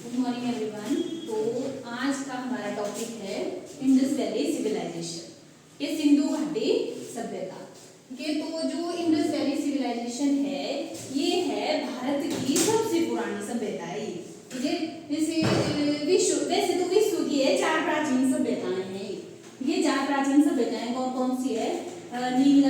Good morning everyone. तो आज का हमारा टॉपिक है इंडस वैली सिविलाइजेशन, ये सिंधु घाटी सभ्यता। ठीक है, तो जो इंडस वैली सिविलाइजेशन है ये है भारत की सबसे पुरानी सभ्यता है। ठीक है, जैसे वैसे तो विश्व की है 4 प्राचीन सभ्यताएं हैं। ये 4 प्राचीन सभ्यताएं कौन कौन सी है? नील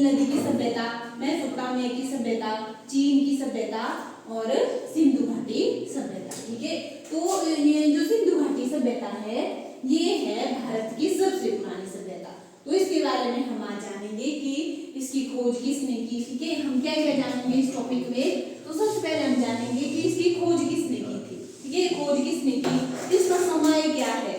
नदी की सभ्यता, मेसोपोटामिया की सभ्यता, चीन की सभ्यता और सिंधु घाटी सभ्यता। ठीक है, तो ये जो सिंधु घाटी सभ्यता है ये है भारत की सबसे पुरानी सभ्यता। तो इसके बारे में हम आज जानेंगे कि इसकी खोज किसने की। ठीक है, हम क्या क्या जानेंगे इस टॉपिक में। तो सबसे पहले हम जानेंगे कि इसकी खोज किसने की थी। ठीक है, खोज किसने की, इसका समय क्या है,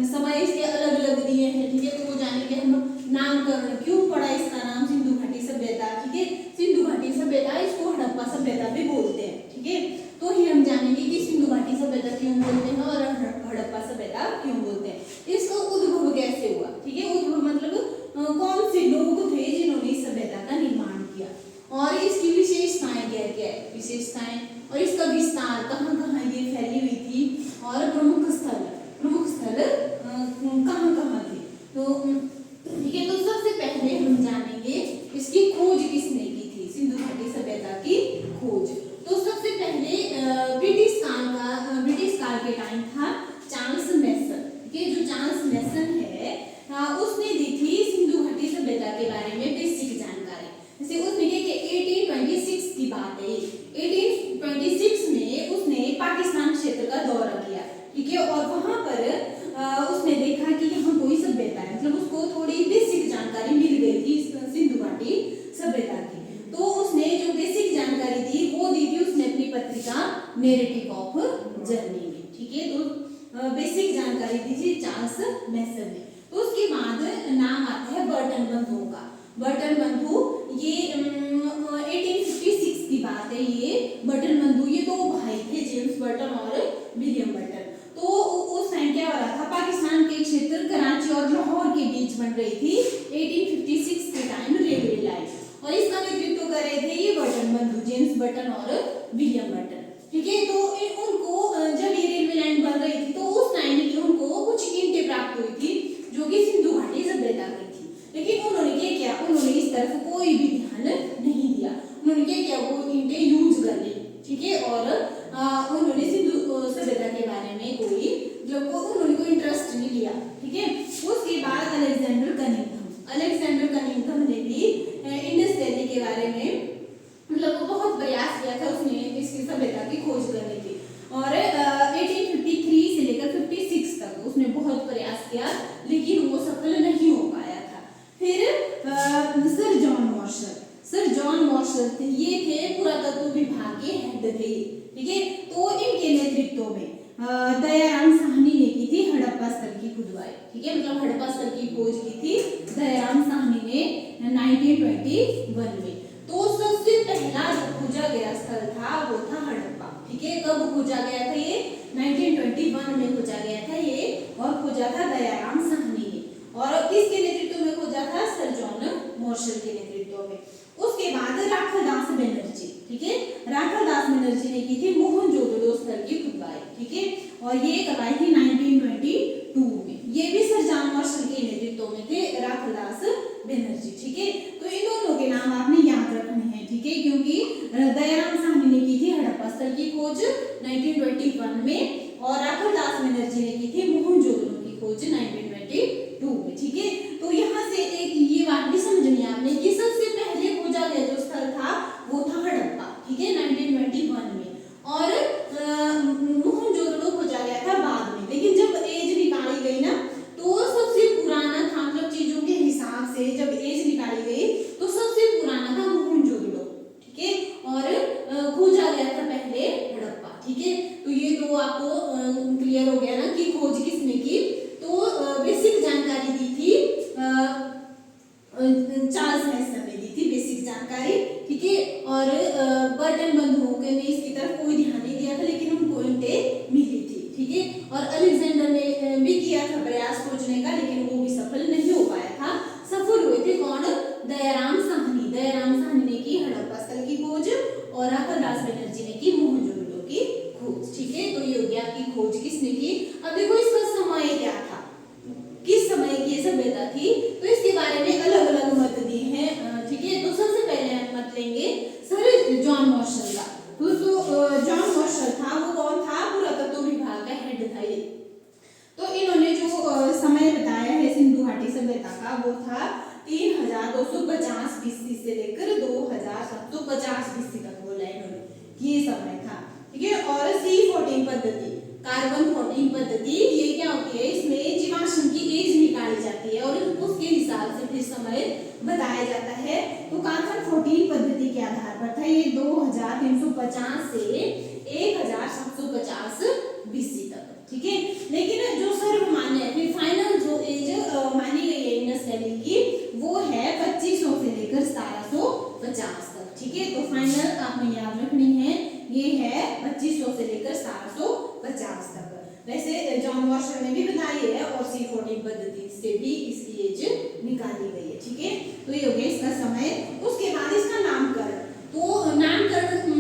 समय इसके अलग अलग दिए हैं। ठीक है, तो वो जानेंगे हम। नामकरण क्यों पड़ा इसका नाम सिंधु घाटी सभ्यता। ठीक है, सिंधु घाटी सभ्यता, इसको हड़प्पा सभ्यता भी बोलते हैं। ठीक है, तो ही हम जानेंगे कि सिंधु घाटी सभ्यता क्यों बोलते हैं और हड़प्पा सभ्यता क्यों बोलते हैं। इसका उद्भव कैसे हुआ। ठीक है, उद्भव मतलब कौन से लोग थे जिन्होंने इस सभ्यता का निर्माण किया और इसकी विशेषताएं क्या क्या है, विशेषताएं और इसका विस्तार कहाँ कहाँ ये फैली हुई थी और प्रमुख स्थल कहाँ कहाँ थे। तो ठीक है, तो सबसे पहले हम जानेंगे इसकी खोज किसने की थी, सिंधु घाटी सभ्यता की खोज। तो सबसे पहले ब्रिटिश काल के टाइम था चार्ल्स मैसन। ठीक है, जो चार्ल्स मैसन है उसने दी थी सिंधु घाटी सभ्यता के बारे में बेसिक जानकारी। जैसे उसने क्या किया, 1826 की बात है। 1826 में उसने पाकिस्तान क्षेत्र का दौरा किया। ठीक है, और वहां पर उसने देखा कि यहाँ कोई सभ्यता है, मतलब उसको थोड़ी बेसिक जानकारी मिल गई थी सिंधु घाटी सभ्यता की। तो उसने जो बेसिक जानकारी दी वो दी थी उसने अपनी पत्रिका नैरेटिव ऑफ जर्नी में। ठीक है, तो बेसिक जानकारी दी थी चार्ल्स मैसन ने। तो उसके बाद नाम आता है बर्टन बंधुओं का। बर्टन बंधु ये 1856 की बात है। ये बर्टन बंधु ये 2 भाई थे, जेम्स बर्टन और विलियम बर्टन। तो उस टाइम क्या हो रहा था, पाकिस्तान के क्षेत्र कराची और लाहौर के बीच बन रही थी 1856 के टाइम रेलवे लाइन, और इसका नेतृत्व कर रहे थे ये बर्टन बंधु, जेम्स बर्टन और विलियम बर्टन। ठीक है, तो उनको जब ये रेलवे लाइन बन रही थी तो उस टाइम उनको कुछ ईंटें प्राप्त हुई थी जो कि सिंधु घाटी सभ्यता की थी। लेकिन उन्होंने क्या किया, उन्होंने इस तरफ कोई भी ध्यान नहीं दिया। उन्होंने क्या किया, वो ईंटें यूज कर ली। ठीक है, और उन्होंने सिंधु सभ्यता के बारे में उन्होंने कोई इंटरेस्ट नहीं लिया। ठीक है, उसके बाद अलेक्जेंडर कनिंघम ने भी इंडस वैली के बारे में मतलब बहुत प्रयास किया था उसने इसकी सभ्यता की खोज करने की। और 1853 से लेकर 56 तक उसने बहुत प्रयास किया लेकिन वो सफल नहीं हो पाया था। फिर सर जॉन मार्शल ये थे पुरातत्व विभाग के हेड थे। ठीक है, तो इनके नेतृत्व में दयाराम साहनी ने की थी हड़प्पा स्थल की खुदवाई। ठीक है, मतलब हड़प्पा स्थल की खोज की थी दयाराम साहनी ने 1921 में। तो सबसे पहला जो खोजा गया स्थल था वो था हड़प्पा। ठीक है, कब खोजा गया था ये? 1921 में खोजा गया था ये, और खोजा था दयाराम साहनी ने। और किसके नेतृत्व में खोजा था? सर जॉन मार्शल के नेतृत्व में। उसके बाद राखालदास बनर्जी, ठीक है, राखालदास बनर्जी ने की थी मोहनजोदड़ो स्थल की खुदवाई। ठीक है, और ये करवाई थी 1922 में। ये भी सर जॉन मार्शल के नेतृत्व में थे, राखालदास बनर्जी। ठीक है, तो इन दोनों के नाम आपने याद रखने हैं। ठीक है, क्योंकि दयाराम साहनी ने की थी हड़प्पा स्थल की खोज 1921 में और राखालदास बनर्जी ने की थी मोहनजोदड़ो की खोज 1922 में। ठीक है, तो यहाँ से एक ये बात भी समझनी है आपने कि सबसे पहले खोजा गया जो स्थल था वो था हड़प्पा। ठीक है, 1921 में, और मोहनजोदड़ो खोजा गया था बाद में। लेकिन जब एज निकाली गई ना तो सबसे पुराना था, मतलब चीजों के हिसाब से जब एज निकाली गई तो सबसे पुराना था मोहनजोदड़ो। ठीक है, और खोजा गया था पहले हड़प्पा। ठीक है, तो ये दो आपको क्लियर हो गया ना कि खोज किसने की। तो बेसिक जानकारी दी थी चार्ल्स मैसन ने दी थी बेसिक जानकारी। ठीक है, और बर्टन बंधुओं ने इसकी तरफ कोई ध्यान नहीं दिया था लेकिन उनको ईंटें मिली थी। ठीक है, और अलेक्जेंडर ने भी किया था प्रयास खोजने का लेकिन वो भी सफल नहीं हो पाया था। सफल हुए थे कौन? दयाराम साहनी ने की हड़प्पा स्थल की खोज और राखालदास बनर्जी ने की मोहनजोदड़ो की खोज। ठीक है, किसने की? अब देखो इसका समय क्या था, किस समय की ये सभ्यता थी, तो इसके बारे में अलग अलग मत दिए हैं। ठीक है, तो सबसे पहले हम मत लेंगे सर जॉन मार्शल का। तो जॉन मार्शल था वो कौन था? पुरातत्व विभाग का हेड था ये। तो इन्होंने जो समय बताया है सिंधु घाटी सभ्यता का वो था 3250 BC से लेकर 2750 BC तक बोला इन्होंने कि ये समय था। ठीक है, और C14 पद्धति, कार्बन 14 पद्धति, ये क्या होती है? इसमें जीवाश्म की एज निकाली जाती है और उसके हिसाब से फिर समय बताया जाता है। तो कार्बन 14 पद्धति के आधार पर था ये 2350 से 1750 BC तक। ठीक है, लेकिन जो सर्वमान्य है फिर फाइनल जो एज मानी गई है इंडस वैली की वो है 2500 से लेकर 1750 तक। ठीक है, तो फाइनल आपने याद रखनी है ये है 2500 से लेकर 1750 तक। वैसे जॉन मार्शल ने भी बताई है और C14 पद्धति से भी इसकी एज निकाली गई है। ठीक है, तो ये हो गया इसका समय। उसके बाद इसका नामकरण, तो नामकरण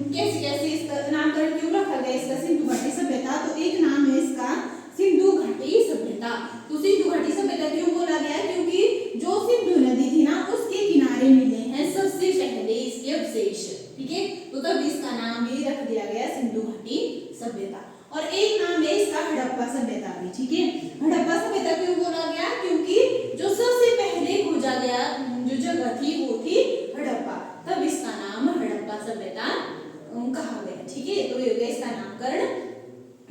कैसे कैसे इसका नामकरण क्यों रखा गया इसका सिंधु घाटी सभ्यता? तो एक नाम है इसका सिंधु घाटी सभ्यता। तो सिंधु घाटी सभ्यता क्यों बोला गया? क्योंकि जो सिंधु नदी थी ना उसके किनारे मिले हैं सबसे पहले इसके अवशेष। ठीक है, तो तब इसका नाम भी रख दिया गया सिंधु घाटी सभ्यता। और एक नाम है इसका हड़प्पा सभ्यता भी। ठीक है, हड़प्पा सभ्यता क्यों बोला गया? क्योंकि जो सबसे पहले खोजा गया जो जगह थी वो थी हड़प्पा, तब इसका नाम हड़प्पा सभ्यता कहा गया। ठीक है, तो ये हो गया इसका नामकरण।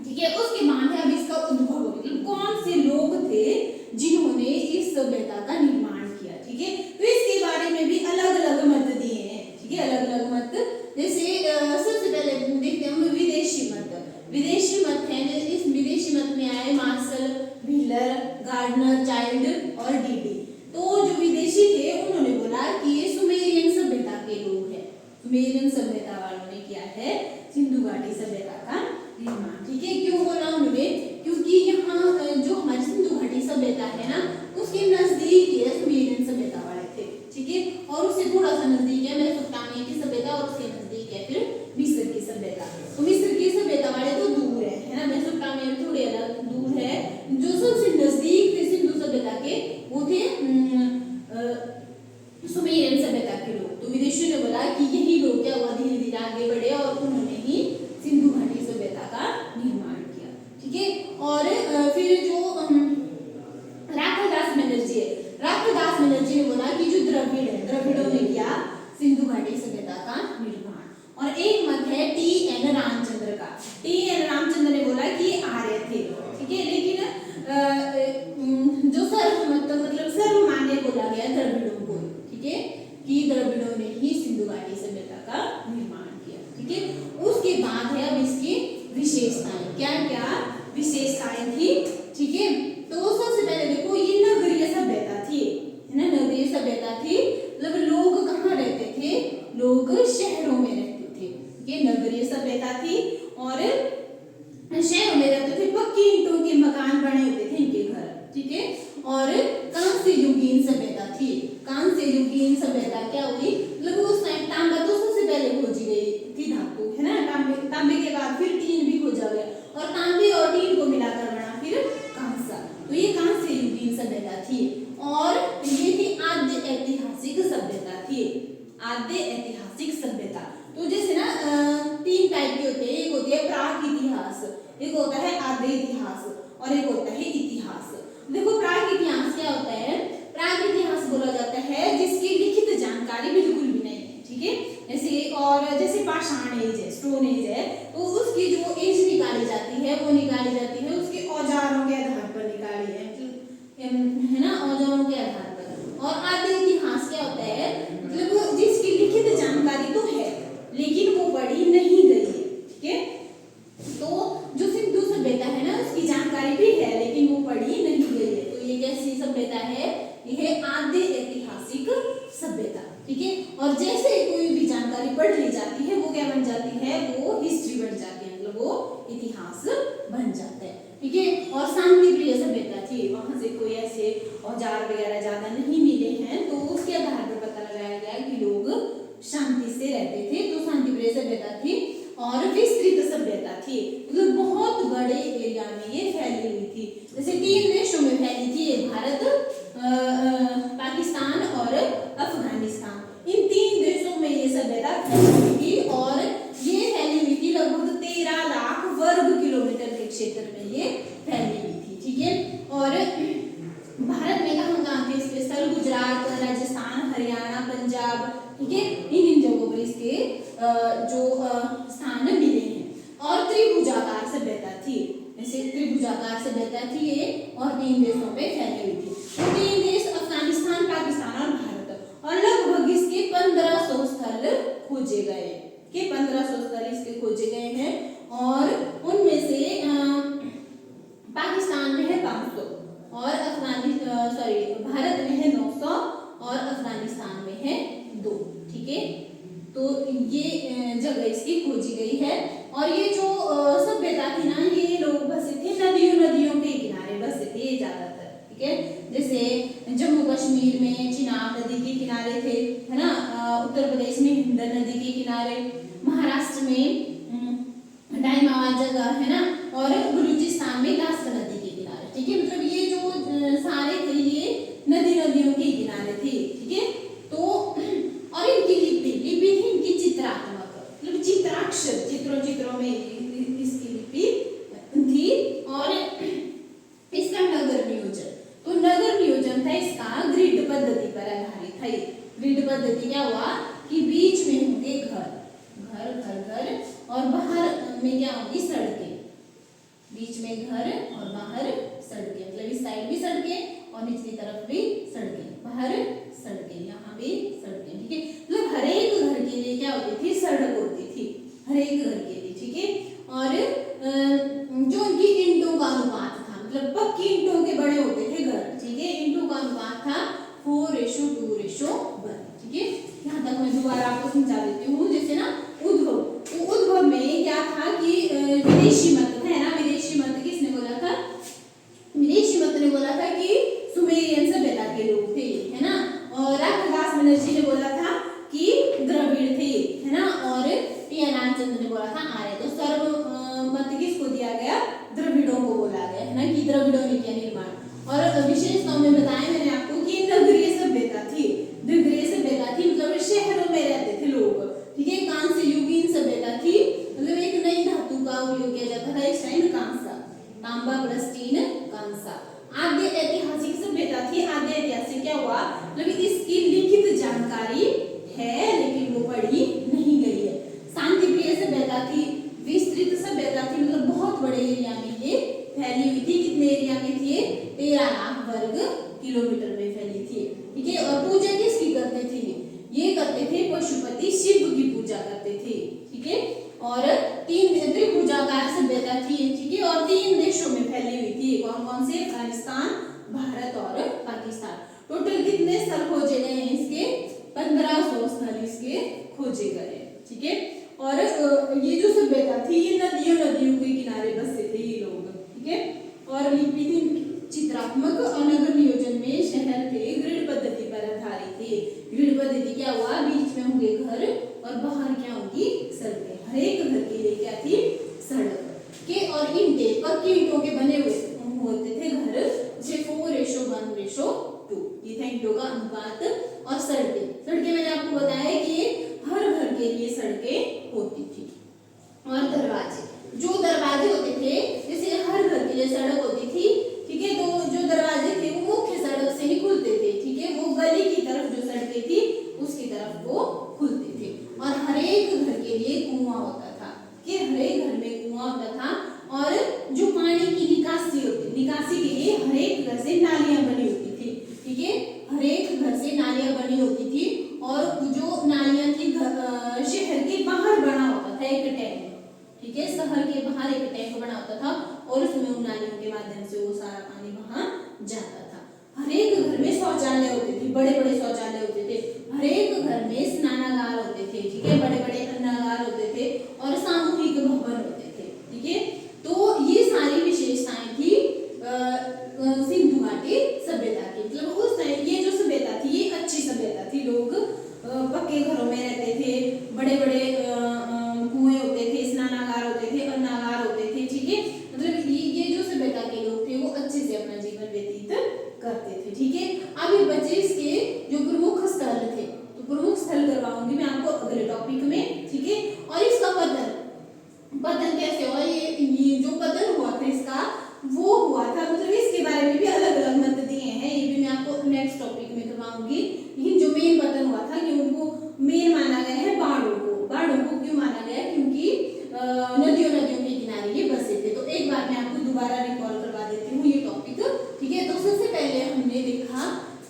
ठीक है, उसके बाद है अब इसका उद्भव, मतलब कौन से लोग थे जिन्होंने इस सभ्यता का निर्माण किया। ठीक है, तो इसके बारे में भी अलग अलग मत दिए हैं। ठीक है, अलग अलग मत, जैसे सबसे पहले देखते हैं हम विदेशी मत। विदेशी मत है, इस विदेशी मत में आए मार्शल, व्हीलर, गार्डनर, चाइल्ड और डीडी। तो जो विदेशी थे उन्होंने बोला कि ये सुमेरियन सभ्यता के लोग हैं। सुमेरियन सभ्यता वालों ने किया है सिंधु घाटी सभ्यता का निर्माण। ठीक है, क्यों बोला उन्होंने? क्योंकि यहाँ जो हमारी सिंधु घाटी सभ्यता है ना उसके नजदीक है सुमेरियन सभ्यता वाले थे। ठीक है, और उससे थोड़ा सा नजदीक है मेसोपोटामिया की सभ्यता और उसके नजदीक है फिर मिस्र की सभ्यता। तो मिस्र की सभ्यता वाले तो दूर है ना, मेसोपोटामिया में थोड़े अलग दूर है। जो सबसे नजदीक थे सिंधु सभ्यता के वो थे सुमेरियन सभ्यता के लोग। तो विदेशियों ने बोला कि यही लोग क्या हुआ धीरे धीरे आगे बढ़े और उन्होंने ही सिंधु घाटी सभ्यता का निर्माण किया। ठीक है, और फिर जो राखादास बनर्जी है, राखादास बनर्जी ने बोला कि जो द्रविड़ है, द्रविड़ों ने किया सिंधु घाटी सभ्यता का निर्माण। और एक मत है T.N. रामचंद्र का। T.N. रामचंद्र ने बोला कि आर्य थे। ठीक है, लेकिन जो सर्वमत मतलब सर्वमान्य बोला गया द्रविड़ों को। ठीक है, कि द्रविड़ों ने ही सिंधु घाटी सभ्यता का निर्माण किया। ठीक है, उसके बाद है अब इसकी विशेषताएं, क्या क्या विशेषताएं थी। ठीक है, तो सबसे पहले देखो ये नगरीय सभ्यता थी, है ना, नगरीय सभ्यता थी, मतलब लोग कहाँ रहते थे? लोग शहरों में रहते थे। ये नगरीय सभ्यता थी और शहरों में रहते थे, पक्की ईंटों के मकान बने होते थे इनके घर। ठीक है, और कांस्य युगीन सभ्यता थी। कांस्य युगीन सभ्यता क्या हुई? मतलब उस टाइम तांबा तो सबसे पहले खोजी गई थी धातु, है ना, तांबे के बाद फिर टीन भी खोजा गया और तांबे और टीन को मिलाकर बना फिर कांसा। तो ये कांस्य युगीन सभ्यता थी और ये थी आद्य ऐतिहासिक सभ्यता थी। आद्य ऐतिहासिक सभ्यता, तो जैसे ना 3 टाइप के होते हैं, एक होती है प्राक इतिहास, एक होता है आद्य इतिहास और एक होता है इतिहास। देखो प्राक इतिहास क्या होता है? प्राक इतिहास बोला जाता है जिसकी लिखित जानकारी बिल्कुल भी नहीं है। ठीक है, जैसे पाषाण एज है, स्टोन एज है, तो उसकी जो एज निकाली जाती है वो निकाली जाती है उसके औजारों के आधार पर निकाली है ना, औजारों के आधार पर। और आद्य इतिहास क्या होता है? मतलब जिसकी लिखित जानकारी तो है लेकिन वो पढ़ी नहीं गई है। ठीक है, तो जो सिंधु सभ्यता है ना उसकी जानकारी भी है लेकिन वो पढ़ी नहीं गई है। तो ये कैसी सभ्यता है? यह आद्य ऐतिहासिक सभ्यता। ठीक है, और जैसे कोई भी जानकारी पढ़ ली जाती है वो क्या बन जाती है? वो हिस्ट्री बन जाती है, मतलब वो इतिहास बन जाता है। ठीक है, और शांति प्रिय सभ्यता थी, वहां से कोई ऐसे औजार वगैरह ज्यादा नहीं मिले हैं तो उसके आधार पर पता लगाया गया कि लोग शांति से रहते थे। तो शांति प्रिय सभ्यता थी और विस्तृत सभ्यता थी, मतलब बहुत बड़े एरिया थी। जैसे 3 देशों में फैली थी, एक भारत, पाकिस्तान और अफगानिस्तान। इन 3 देशों में ये सभ्यता फैली हुई थी और ये फैली हुई थी लगभग 13 लाख वर्ग किलोमीटर के क्षेत्र में ये फैली हुई थी। ठीक है, और भारत में कहाँ थे इसके स्थल? गुजरात, राजस्थान, हरियाणा, पंजाब, ठीक है, इन जगहों पर इसके जो स्थान मिले हैं। और त्रिभुजाकार सभ्यता थी, जैसे त्रिभुजाकार सभ्यता थी ये, और 3 देशों में फैली हुई थी। तो 3 देश अफगानिस्तान, पाकिस्तान और भारत, और लगभग इसके 1500 स्थल खोजे गए, के 1500 स्थल इसके खोजे गए हैं, और उनमें से पाकिस्तान में है 500 और भारत में है 900 और अफगानिस्तान में है 2। ठीक है, तो ये जगह इसकी खोजी गई है। और ये जो सभ्यता थी ना, ये लोग बसे थे नदियों के किनारे बसे थे ज्यादातर। ठीक है, जैसे जम्मू कश्मीर में चिनाब नदी के किनारे थे, है ना, उत्तर प्रदेश में हिंडन नदी के किनारे, महाराष्ट्र में डाइमावा जगह है ना, और बलूचिस्तान में गास्ता नदी के किनारे। ठीक है, मतलब ये जो सारे थे ये नदियों के किनारे थे। ठीक है, तो और इनकी लिपि थी इनकी चित्रात्मक, मतलब चित्राक्षर, चित्रों में इसकी लिपि थी। और इसका नगर नियोजन, तो नगर नियोजन था इसका ग्रिड पद्धति पर आधारित था। ग्रिड पद्धति क्या हुआ कि बीच में होंगे घर और बाहर में क्या होगी? सड़कें। बीच में घर और बाहर सड़कें, मतलब इस साइड भी सड़कें और निचली तरफ भी सड़कें, बाहर सड़कें, यहाँ भी सड़कें। ठीक है, मतलब हर एक घर के लिए क्या होती थी? सड़क होती थी, हर एक घर के लिए। ठीक है, और जो उनकी ईंटों का अनुपात था, मतलब पक्की ईंटों के बड़े होते थे घर। ठीक है, ईंटों का अनुपात था 4:2:1। ठीक है, यहाँ तक मैं दोबारा आपको समझा देती हूँ। जैसे ना उद्भव में क्या था कि विदेशी मत है ना, विदेशी मत किसने बोला था? विदेशी मत ने बोला था कि सुमेरियन सभ्यता के लोग थे, है ना, और रामदास बनर्जी ने बोला था कि द्रविड़ थे, है ना, और टी.एन. ने बोला था आर्य। तो सर्व मत किसको दिया गया? द्रविड़ों को बोला गया, है ना, कि द्रविड़ों ने किया निर्माण। और विशेषताओं में बताया मैंने आपको कि नगरीय सभ्यता थी, नगरीय सभ्यता थी, मतलब शहरों में रहते थे लोग। ठीक है, कांस्य युगीन सभ्यता थी, मतलब एक नई धातु का उपयोग किया जाता था इस टाइम, कांसा, तांबा प्लस टीन, कांसा। आद्य ऐतिहासिक सभ्यता थी। आद्य ऐतिहासिक क्या हुआ? मतलब इसकी लिखित जानकारी है लेकिन वो पढ़ी नहीं गई है। शांति प्रिय सभ्यता थी। विस्तृत सभ्यता थी, मतलब बहुत बड़े एरिया में ये फैली हुई थी। कितने एरिया में थी? 13 लाख वर्ग किलोमीटर में फैली थी। ठीक है, और पूजा किसकी करते थे? ये करते थे पशुपति शिव की पूजा करते थे। ठीक है, और 3 त्रिभुजाकार सभ्यता थी। ठीक है, और 3 देशों में फैली हुई थी। कौन से? अफगानिस्तान, भारत और पाकिस्तान। टोटल कितने स्थल खोजे गए हैं इसके? 1500 स्थल इसके खोजे गए। ठीक है, और ये जो सभ्यता थी ये नदियों के किनारे बसे थे ये लोग। ठीक है, और लिपि थी चित्रात्मक, और नगर नियोजन में शहर थे ग्रिड पद्धति पर आधारित थे। ग्रिड पद्धति क्या हुआ? बीच में होंगे घर और बाहर क्या होंगी? सड़कें। हर एक घर के लिए क्या थी? सड़क के, और ईंटे, पक्की ईंटों के बने हुए होते थे घर, जैसे 4:1:2। ये था ईंटों का अनुपात। और सड़कें मैंने आपको बताया कि हर घर के लिए सड़कें होती थी। और दरवाजे होते थे, जैसे हर घर के लिए सड़क होती थी। ठीक है, तो जो दरवाजे थे वो मुख्य सड़क से ही खुलते थे। ठीक है, वो गली की तरफ जो सड़कें थी उसकी तरफ वो खुलते थे। और हर एक घर के लिए कुआं होता था, कि हर एक घर में कुआं होता था। और जो पानी की निकासी के लिए हर एक घर से नालियां बनी होती थी। ठीक है, हर एक घर से नालियां बनी होती थी, और जो नालियां थी शहर के बाहर बना होता था एक टैंक। ठीक है, शहर के बाहर एक टैंक बना होता था, और उसमें उन नालियों के माध्यम से वो सारा पानी वहां जाता था। हर एक घर में शौचालय होते थे, बड़े बड़े शौचालय होते थे। हर एक घर में स्नानागार होते थे। ठीक है, बड़े बड़े अन्नागार होते थे, और सामूहिक भवन होते थे। ठीक है, तो ये सारी विशेषताएं थी सिंधु घाटी सभ्यता की। मतलब उस टाइम ये जो सभ्यता थी ये अच्छी सभ्यता थी। लोग पक्के घरों में रहते थे, बड़े बड़े कुएं होते थे, स्नानागार होते थे, अन्नागार होते थे। ठीक है, मतलब ये जो सभ्यता के लोग थे वो पतन कैसे हुआ, ये जो पतन हुआ था इसका वो हुआ था, मतलब इसके बारे में भी अलग अलग मत दिए हैं, ये भी मैं आपको नेक्स्ट टॉपिक में करवाऊंगी। लेकिन जो मेन पतन हुआ था कि उनको मेन माना गया है बाढ़ों को क्यों माना गया, क्योंकि नदियों के किनारे ये बसे थे। तो एक बार मैं आपको दोबारा रिकॉल करवा देती हूँ ये टॉपिक, ठीक है। तो सबसे पहले हमने देखा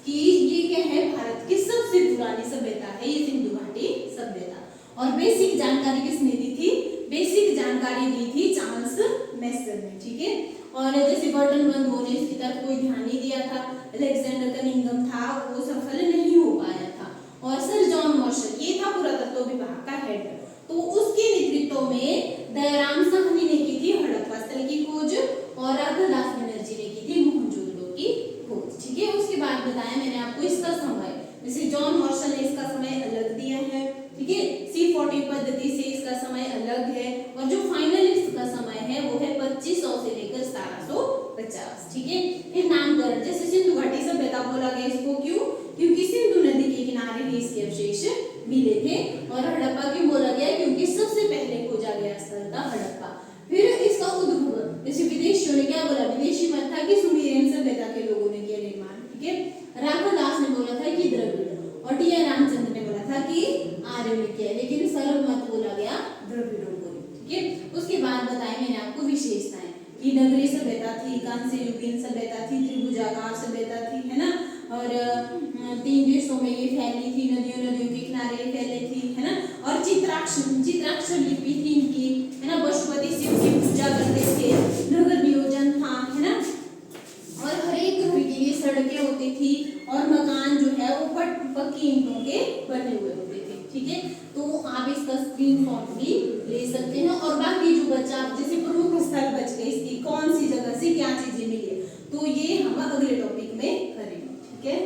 कि ये क्या है, भारत की सबसे पुरानी सभ्यता है ये सिंधु घाटी सभ्यता। और बेसिक जानकारी किसने दी थी, बेसिक जानकारी दी थी चार्ल्स मैसन ने, ठीक है। और जैसे बर्टन बंद होने इसकी तरफ कोई ध्यान नहीं दिया था, अलेक्जेंडर कनिंघम था वो सफल नहीं हो पाया था, और सर जॉन मार्शल ये था पुरातत्व विभाग का हेड, तो उसके नेतृत्व में दयाराम साहनी ने की थी हड़प्पा स्थल की खोज, और राघवदास बनर्जी ने की थी मोहनजोदड़ो की खोज, ठीक है। उसके बाद बताया मैंने आपको इसका समय, जैसे जॉन मार्शल ने इसका समय अलग दिया है, ठीक है। C40 पद्धति से इसका समय अलग है, और जो फाइनल इसका समय है वो है 2500 से लेकर 1750, ठीक है। फिर नामकरण, जैसे सिंधु घाटी सभ्यता बोला गया इसको क्यों, क्योंकि सिंधु नदी के किनारे ही इसके अवशेष मिले थे। और हड़प्पा क्यों बोला गया, क्योंकि सबसे पहले खोजा गया स्थल था हड़प्पा। फिर इसका उद्भव, जैसे विदेशियों ने क्या बोला, विदेशी मत था कि सुमेरियन सभ्यता के लोगों ने किया निर्माण, ठीक है। राघवदास ने बोला था कि द्रविड़, और टी आर रामचंद्र ने बोला था कि आर्य ने किया, लेकिन सर्वमत बोला गया द्रविड़ों को, ठीक है। उसके बाद बताया मैंने आपको विशेषताएं कि नगरीय सभ्यता थी, कांस्य युगीन सभ्यता थी, त्रिभुजाकार सभ्यता थी, है ना। और 3 देशों में ये फैली थी, नदियों के किनारे फैली थी, है ना। और चित्राक्षर लिपि थी इनकी, है ना। पशुपति शिव की पूजा करते थे, नगर नियोजन था, है ना। और हर एक घर के लिए सड़कें होती थी, और मकान जो है वो पक्की ईंटों के बने हुए होते थे, ठीक है। तो आप इसका स्क्रीनशॉट भी ले सकते हैं। और बाकी जो बचा, जैसे प्रमुख स्थल बच गए इसकी, कौन सी जगह से क्या चीजें मिली, तो ये हम अगले टॉपिक में करेंगे, ठीक है।